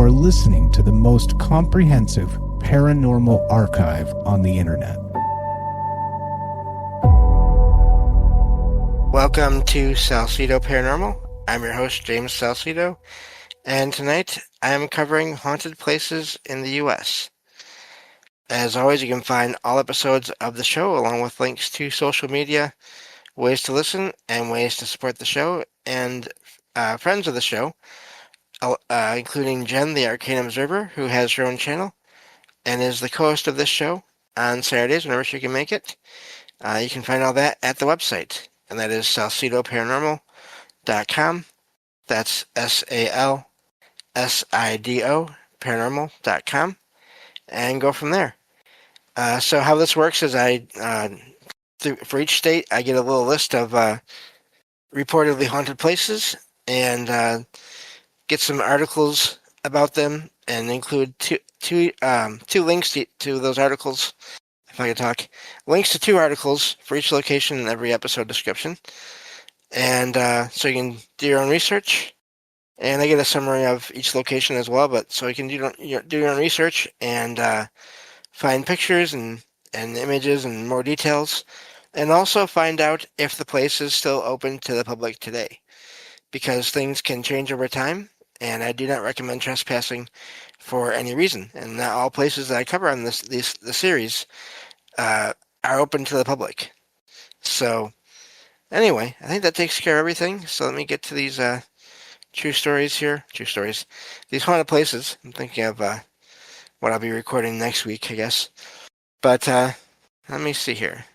are listening to the most comprehensive paranormal archive on the internet. Welcome to Salsido Paranormal. I'm your host, James Salsido, and tonight I am covering haunted places in the U.S. As always, you can find all episodes of the show along with links to social media, ways to listen, and ways to support the show, and friends of the show, including Jen, the Arcane Observer, who has her own channel and is the co-host of this show on Saturdays whenever she can make it. You can find all that at the website, and that is salsidoparanormal.com. That's SALSIDO paranormal.com, and go from there. So how this works is for each state, I get a little list of reportedly haunted places and get some articles about them and include two links to those articles. If I could talk, links to 2 articles for each location in every episode description, and so you can do your own research. And I get a summary of each location as well, but so you can do your own research and find pictures and images and more details, and also find out if the place is still open to the public today, because things can change over time, and I do not recommend trespassing for any reason. And not all places that I cover on the series are open to the public. So anyway, I think that takes care of everything. So let me get to these true stories here. These haunted places. I'm thinking of what I'll be recording next week, I guess. But let me see here.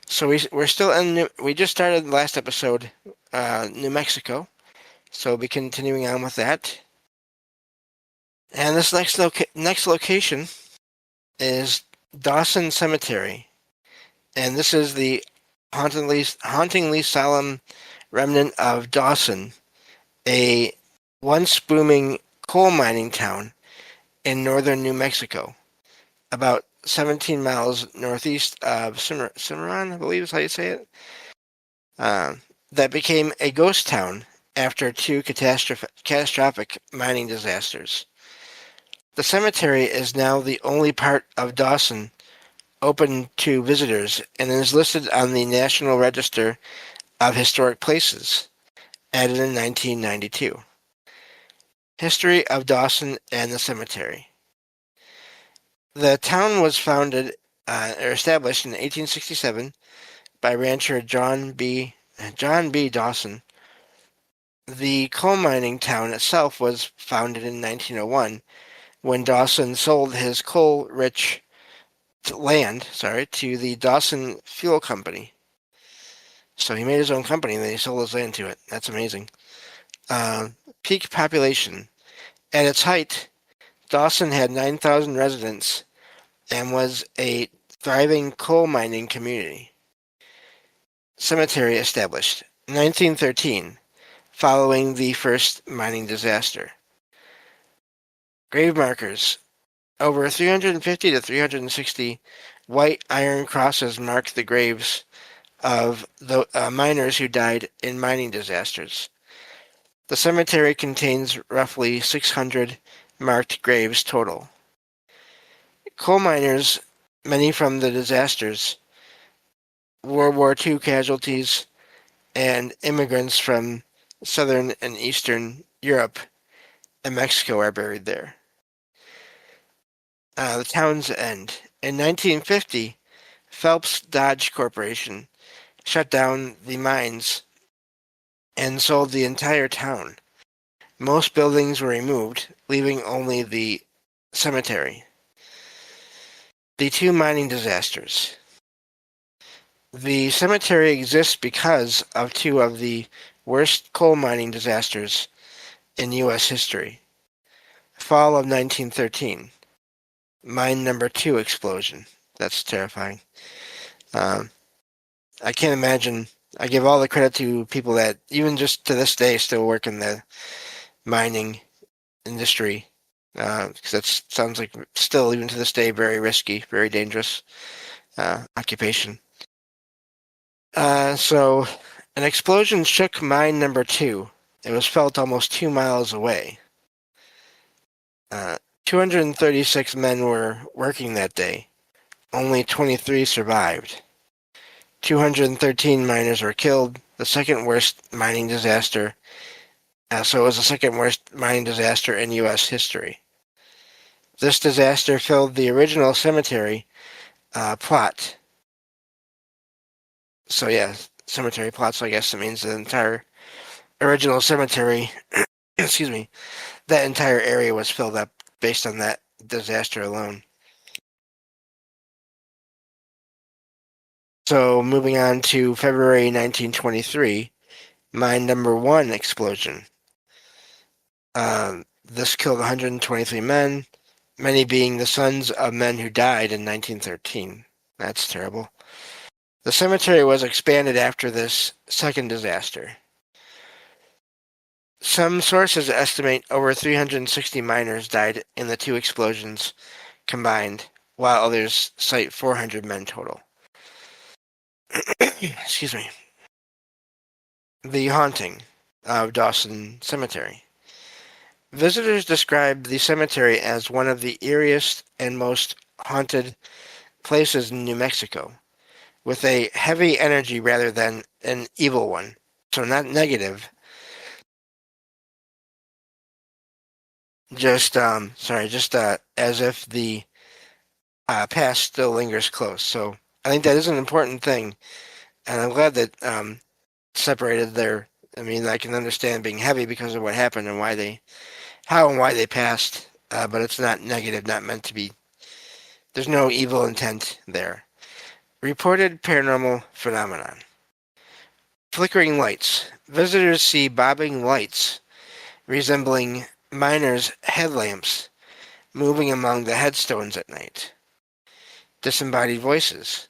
So we're still in we just started the last episode, New Mexico. So we'll be continuing on with that. And this next location is Dawson Cemetery. And this is the hauntingly solemn remnant of Dawson, a once booming coal mining town in northern New Mexico, about 17 miles northeast of Cimarron, I believe is how you say it, that became a ghost town after 2 catastrophic mining disasters. The cemetery is now the only part of Dawson open to visitors and is listed on the National Register of Historic Places, added in 1992. History of Dawson and the cemetery. The town was established in 1867 by rancher John B. Dawson. The coal mining town itself was founded in 1901 when Dawson sold his coal-rich land to the Dawson Fuel Company. So he made his own company and then he sold his land to it. That's amazing. Peak population. At its height, Dawson had 9,000 residents and was a thriving coal mining community. Cemetery established 1913, following the first mining disaster. Grave markers. Over 350 to 360 white iron crosses mark the graves of the miners who died in mining disasters. The cemetery contains roughly 600 marked graves total. Coal miners, many from the disasters, World War II casualties, and immigrants from Southern and Eastern Europe and Mexico are buried there. The town's end. In 1950, Phelps Dodge Corporation shut down the mines and sold the entire town. Most buildings were removed, leaving only the cemetery. The 2 mining disasters. The cemetery exists because of 2 of the worst coal mining disasters in U.S. history. Fall of 1913. Mine number 2 explosion. That's terrifying. I can't imagine. I give all the credit to people that, even just to this day, still work in the mining industry. Because that sounds like still, even to this day, very risky, very dangerous occupation. So, an explosion shook mine number 2. It was felt almost 2 miles away. 236 men were working that day. Only 23 survived. 213 miners were killed, the second worst mining disaster. So it was the second worst mining disaster in U.S. history. This disaster filled the original cemetery plot. So yeah, cemetery plot, so I guess it means the entire original cemetery, excuse me, that entire area was filled up based on that disaster alone. So moving on to February 1923, mine number 1 explosion. This killed 123 men, many being the sons of men who died in 1913. That's terrible. The cemetery was expanded after this second disaster. Some sources estimate over 360 miners died in the 2 explosions combined, while others cite 400 men total. Excuse me. The haunting of Dawson Cemetery. Visitors describe the cemetery as one of the eeriest and most haunted places in New Mexico, with a heavy energy rather than an evil one. So not negative, just as if the past still lingers close. So I think that is an important thing, and I'm glad that separated there. I mean, I can understand being heavy because of what happened and how and why they passed, but it's not negative, not meant to be. There's no evil intent there. Reported paranormal phenomenon. Flickering lights. Visitors see bobbing lights resembling miners' headlamps moving among the headstones at night. Disembodied voices.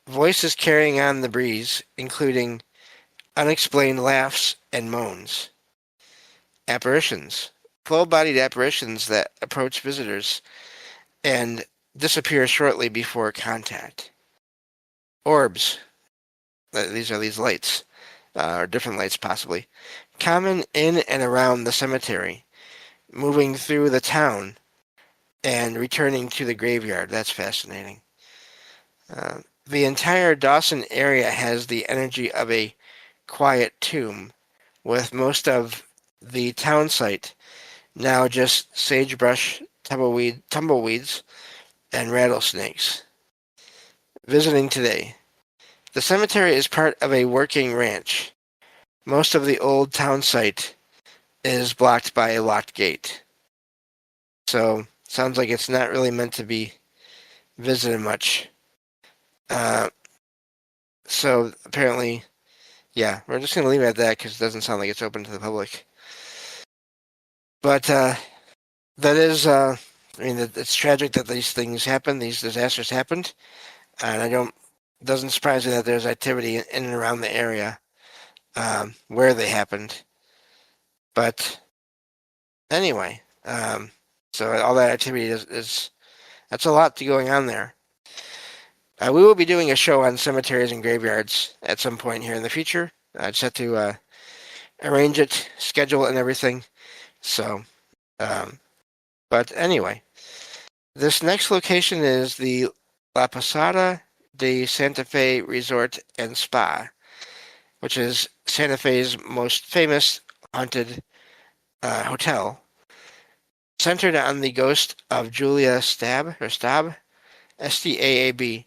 Voices carrying on the breeze, including unexplained laughs and moans. Apparitions. Full-bodied apparitions that approach visitors and disappear shortly before contact. Orbs. These are these lights, or different lights possibly. Common in and around the cemetery, moving through the town and returning to the graveyard. That's fascinating. The entire Dawson area has the energy of a quiet tomb, with most of the town site now just sagebrush, tumbleweeds, and rattlesnakes. Visiting today. The cemetery is part of a working ranch. Most of the old town site is blocked by a locked gate. So, sounds like it's not really meant to be visited much. So, apparently, yeah, we're just going to leave it at that because it doesn't sound like it's open to the public. But that is, I mean, it's tragic that these things happen, these disasters happened, and it doesn't surprise me that there's activity in and around the area where they happened. But anyway, so all that activity is that's a lot going on there. We will be doing a show on cemeteries and graveyards at some point here in the future. I just have to arrange it, schedule it, and everything. So, but anyway, this next location is the La Posada de Santa Fe Resort and Spa, which is Santa Fe's most famous haunted hotel, centered on the ghost of Julia Stab, S-T-A-A-B,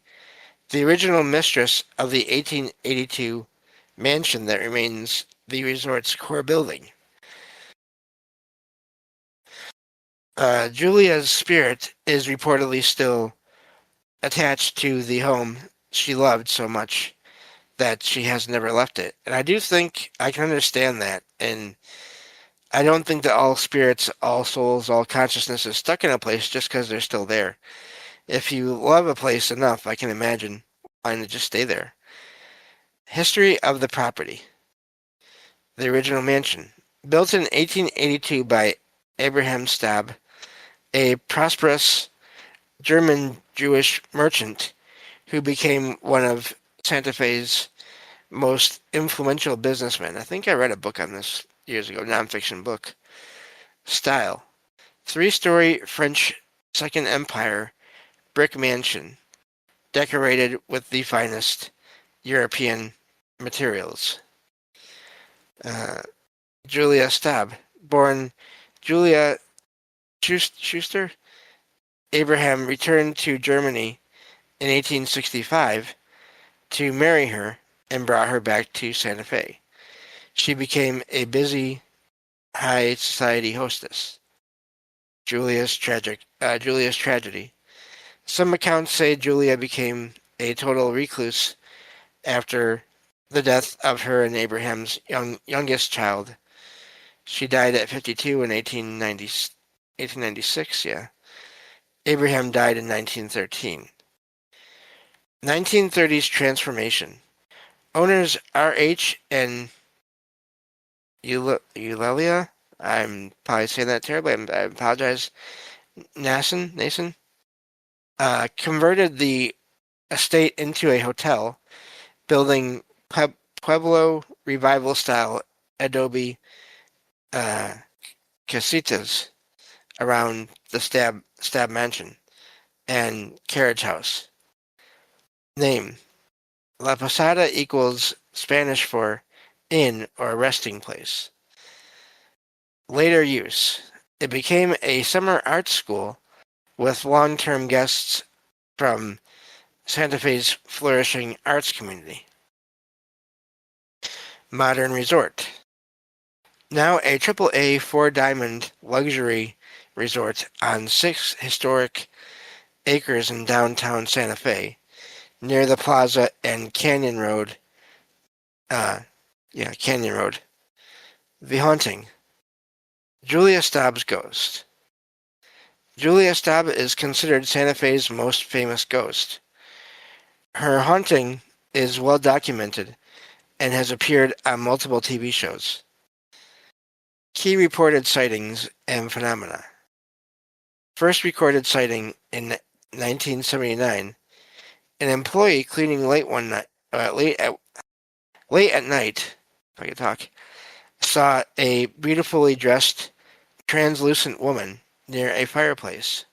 the original mistress of the 1882 mansion that remains the resort's core building. Julia's spirit is reportedly still attached to the home she loved so much that she has never left it. And I do think I can understand that. And I don't think that all spirits, all souls, all consciousness is stuck in a place just because they're still there. If you love a place enough, I can imagine why not just stay there. History of the property. The original mansion. Built in 1882 by Abraham Stab, a prosperous German Jewish merchant who became one of Santa Fe's most influential businessmen. I think I read a book on this years ago, nonfiction book. Style. Three-story French Second Empire brick mansion, decorated with the finest European materials. Julia Staub, born Julia Schuster, Abraham returned to Germany in 1865 to marry her and brought her back to Santa Fe. She became a busy high society hostess. Julia's tragedy. Some accounts say Julia became a total recluse after the death of her and Abraham's youngest child. She died at 52 in 1896, yeah. Abraham died in 1913. 1930s transformation. Owners R.H. and Eulalia, I'm probably saying that terribly, I apologize, Nason, converted the estate into a hotel, building Pueblo Revival-style adobe casitas around the Stab Mansion and carriage house. Name: La Posada equals Spanish for inn or resting place. Later use: it became a summer art school with long-term guests from Santa Fe's flourishing arts community. Modern resort. Now a AAA 4-diamond luxury resort on 6 historic acres in downtown Santa Fe, near the plaza and Canyon Road. Canyon Road. The Haunting. Julia Staub's ghost. Julia Staub is considered Santa Fe's most famous ghost. Her haunting is well documented and has appeared on multiple TV shows. Key reported sightings and phenomena. First recorded sighting in 1979. An employee cleaning late at night, if I could talk, saw a beautifully dressed, translucent woman near a fireplace.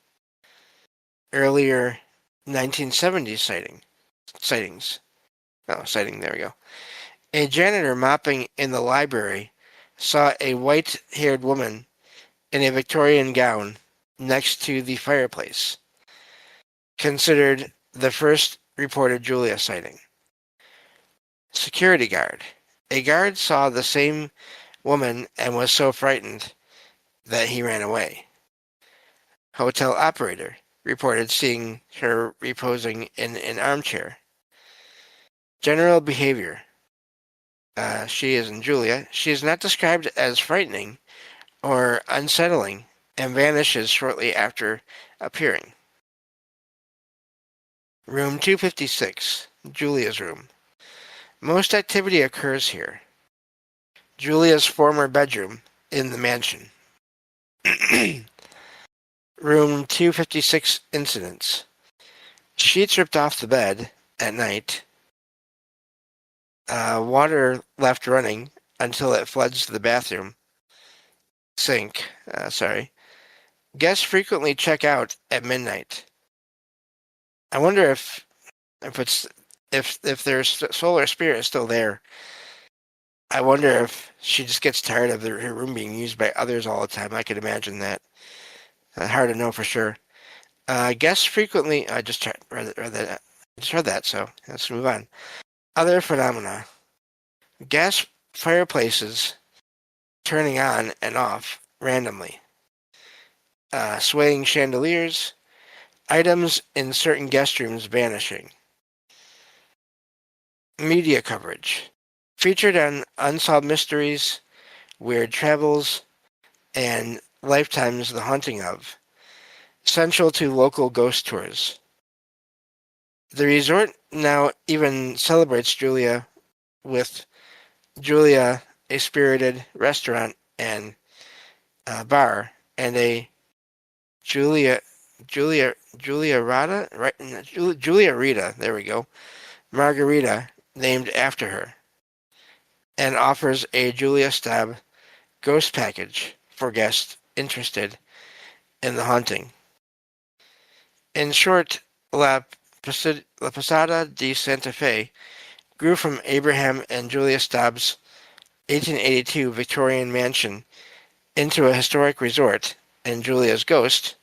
Earlier 1970s sightings. There we go. A janitor mopping in the library saw a white-haired woman in a Victorian gown next to the fireplace. Considered the first reported Julia sighting. Security guard. A guard saw the same woman and was so frightened that he ran away. Hotel operator reported seeing her reposing in an armchair. General behavior. She is in Julia. She is not described as frightening or unsettling and vanishes shortly after appearing. Room 256, Julia's room. Most activity occurs here. Julia's former bedroom in the mansion. Room 256 incidents. Sheets ripped off the bed at night. Water left running until it floods the bathroom. Sink. Guests frequently check out at midnight. I wonder if their soul or spirit is still there. I wonder if she just gets tired of her room being used by others all the time. I could imagine that. Hard to know for sure. Guests frequently. I just read that. So let's move on. Other phenomena. Gas fireplaces turning on and off randomly. Swaying chandeliers. Items in certain guest rooms vanishing. Media coverage. Featured on Unsolved Mysteries, Weird Travels, and Lifetime's The Haunting of. Central to local ghost tours. The resort now even celebrates Julia with Julia, a spirited restaurant and bar, and a Julia Rita, there we go, margarita named after her, and offers a Julia Staub ghost package for guests interested in The Haunting. In short, La Posada de Santa Fe grew from Abraham and Julia Staub's 1882 Victorian mansion into a historic resort, and Julia's ghost,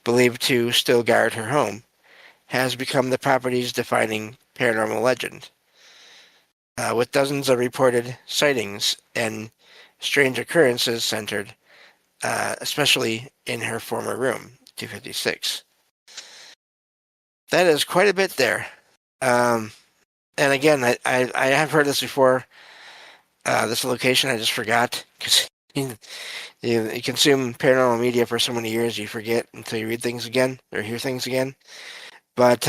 believed to still guard her home, has become the property's defining paranormal legend. With dozens of reported sightings and strange occurrences centered, especially in her former room, 256. That is quite a bit there. And again, I have heard this before. This location, I just forgot, because you consume paranormal media for so many years, you forget until you read things again or hear things again. But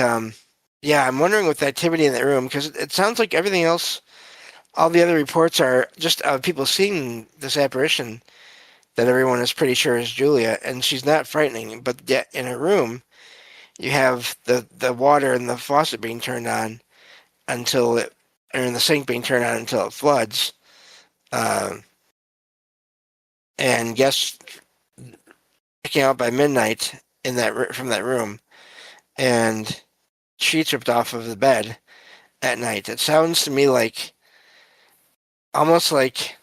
yeah, I'm wondering with the activity in that room, because it sounds like everything else, all the other reports are just of people seeing this apparition that everyone is pretty sure is Julia, and she's not frightening. But yet in her room, you have the water in the faucet being turned on until it, or in the sink being turned on until it floods. And guests checking out by midnight in that from that room, and sheets ripped off of the bed at night. It sounds to me like almost like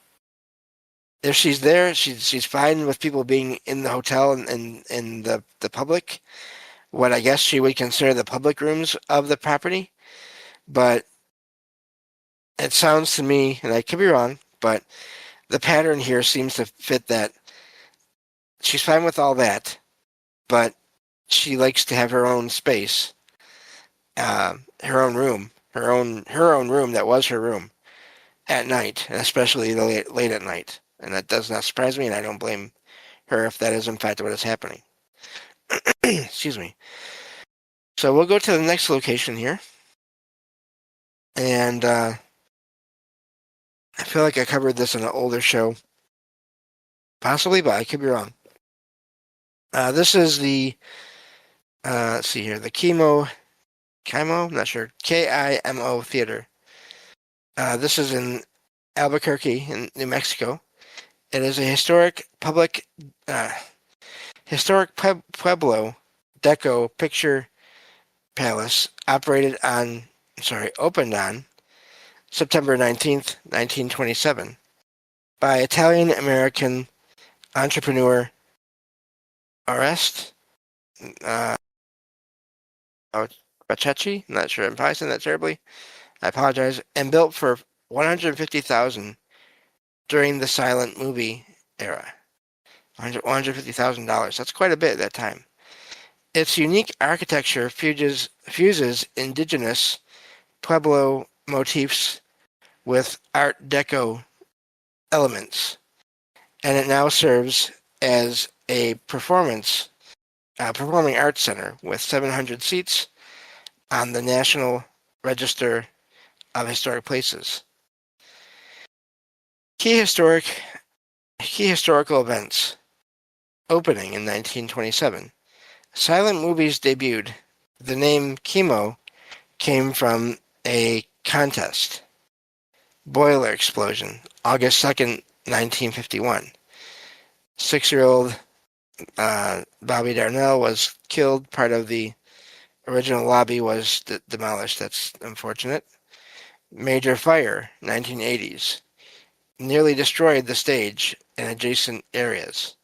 if she's there, she's fine with people being in the hotel and the public, what I guess she would consider the public rooms of the property. But it sounds to me, and I could be wrong, but the pattern here seems to fit that she's fine with all that, but she likes to have her own space, her own room, her own room that was her room at night, and especially late at night. And that does not surprise me, and I don't blame her if that is in fact what is happening. Excuse me. So we'll go to the next location here, and I feel like I covered this in an older show, possibly, but I could be wrong. This is the let's see here, the Kimo, I'm not sure, KIMO Theater. This is in Albuquerque, in New Mexico. It is a historic Pueblo Deco picture palace opened on September 19th, 1927 by Italian-American entrepreneur Oreste Bacecchi. I'm not sure I'm pronouncing that terribly. I apologize. And built for $150,000 during the silent movie era. $150,000. That's quite a bit at that time. Its unique architecture fuses indigenous Pueblo motifs with Art Deco elements, and it now serves as a performing arts center with 700 seats on the National Register of Historic Places. Key historical events. Opening in 1927. Silent movies debuted. The name Kimo came from a contest. Boiler explosion, August 2nd, 1951. 6-year-old Bobby Darnell was killed. Part of the original lobby was demolished. That's unfortunate. Major fire, 1980s. Nearly destroyed the stage and adjacent areas.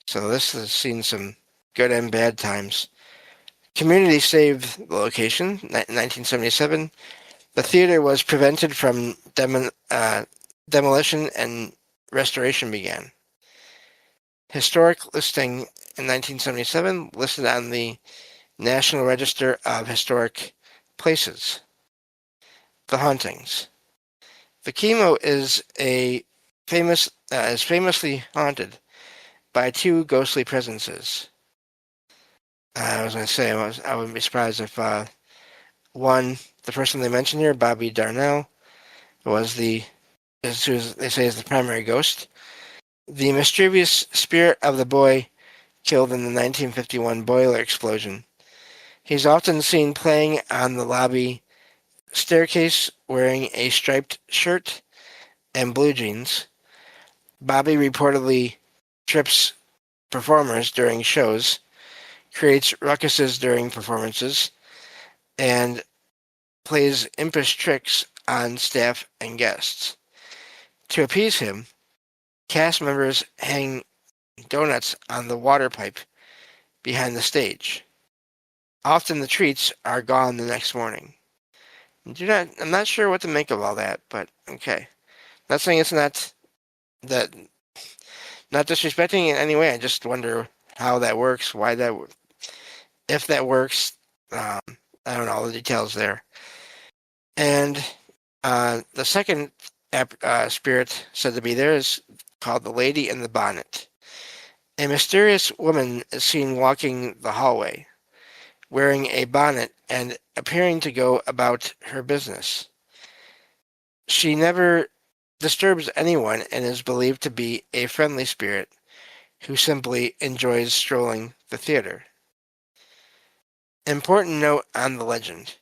So this has seen some good and bad times. Community saved the location, 1977. The theater was prevented from demolition and restoration began. Historic listing in 1977, listed on the National Register of Historic Places. The Hauntings. The Kimo is famously haunted by two ghostly presences. I was going to say, I wouldn't be surprised if one, the person they mentioned here, Bobby Darnell, was they say is the primary ghost. The mischievous spirit of the boy killed in the 1951 boiler explosion. He's often seen playing on the lobby staircase wearing a striped shirt and blue jeans. Bobby reportedly trips performers during shows, creates ruckuses during performances, and plays impish tricks on staff and guests. To appease him, cast members hang donuts on the water pipe behind the stage. Often the treats are gone the next morning. I'm not sure what to make of all that, but okay. Not saying it's that not disrespecting in any way. I just wonder how that works, why that, if that works. I don't know all the details there. And the second spirit said to be there is called the Lady in the Bonnet. A mysterious woman is seen walking the hallway, wearing a bonnet and appearing to go about her business. She never disturbs anyone and is believed to be a friendly spirit who simply enjoys strolling the theater. Important note on the legend.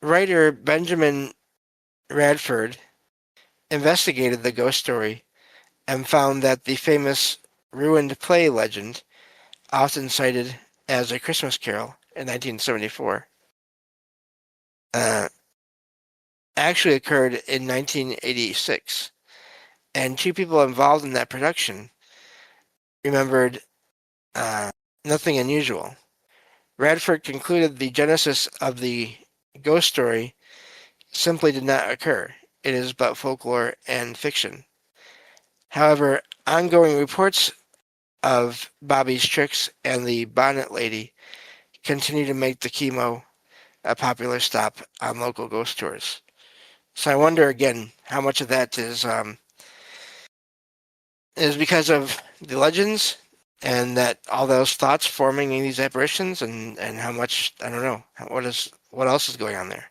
Writer Benjamin Radford investigated the ghost story and found that the famous ruined play legend, often cited as A Christmas Carol in 1974, actually occurred in 1986, and two people involved in that production remembered nothing unusual. Radford concluded the genesis of the ghost story simply did not occur. It is but folklore and fiction. However, ongoing reports of Bobby's tricks and the bonnet lady continue to make the chemo a popular stop on local ghost tours. So I wonder again how much of that is because of the legends and that all those thoughts forming in these apparitions, and how much, I don't know, what else is going on there.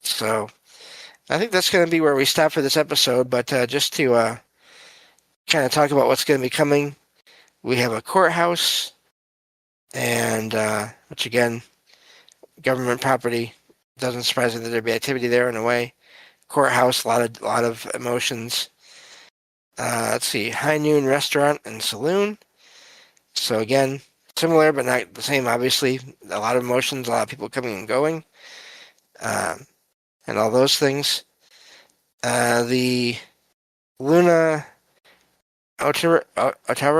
So I think that's going to be where we stop for this episode, but just to kind of talk about what's going to be coming, we have a courthouse, and which again, government property, doesn't surprise me that there'd be activity there in a way. Courthouse, a lot of emotions. Let's see, High Noon Restaurant and Saloon. So again, similar but not the same, obviously. A lot of emotions, a lot of people coming and going, and all those things. The Luna Otero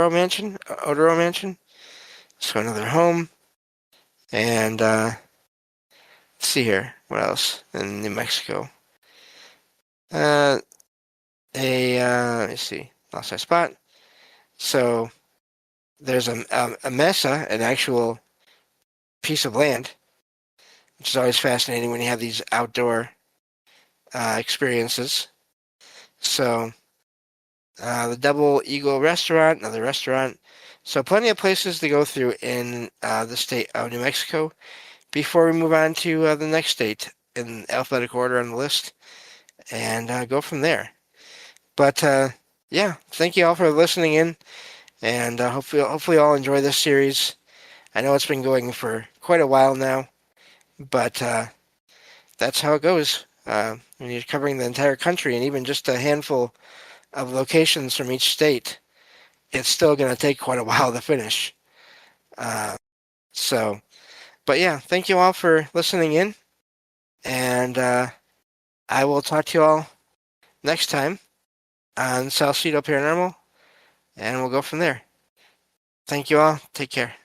Mansion. So another home. And let's see here. What else in New Mexico? Let me see. Lost my spot. So there's a mesa, an actual piece of land, which is always fascinating when you have these outdoor experiences. So the Double Eagle Restaurant, another restaurant. So plenty of places to go through in the state of New Mexico before we move on to the next state in alphabetical order on the list, and go from there. But yeah, thank you all for listening in, and hopefully all enjoy this series. I know it's been going for quite a while now, but that's how it goes. When you're covering the entire country and even just a handful of locations from each state, it's still going to take quite a while to finish. But yeah, thank you all for listening in, and I will talk to you all next time on Salsido Paranormal, and we'll go from there. Thank you all. Take care.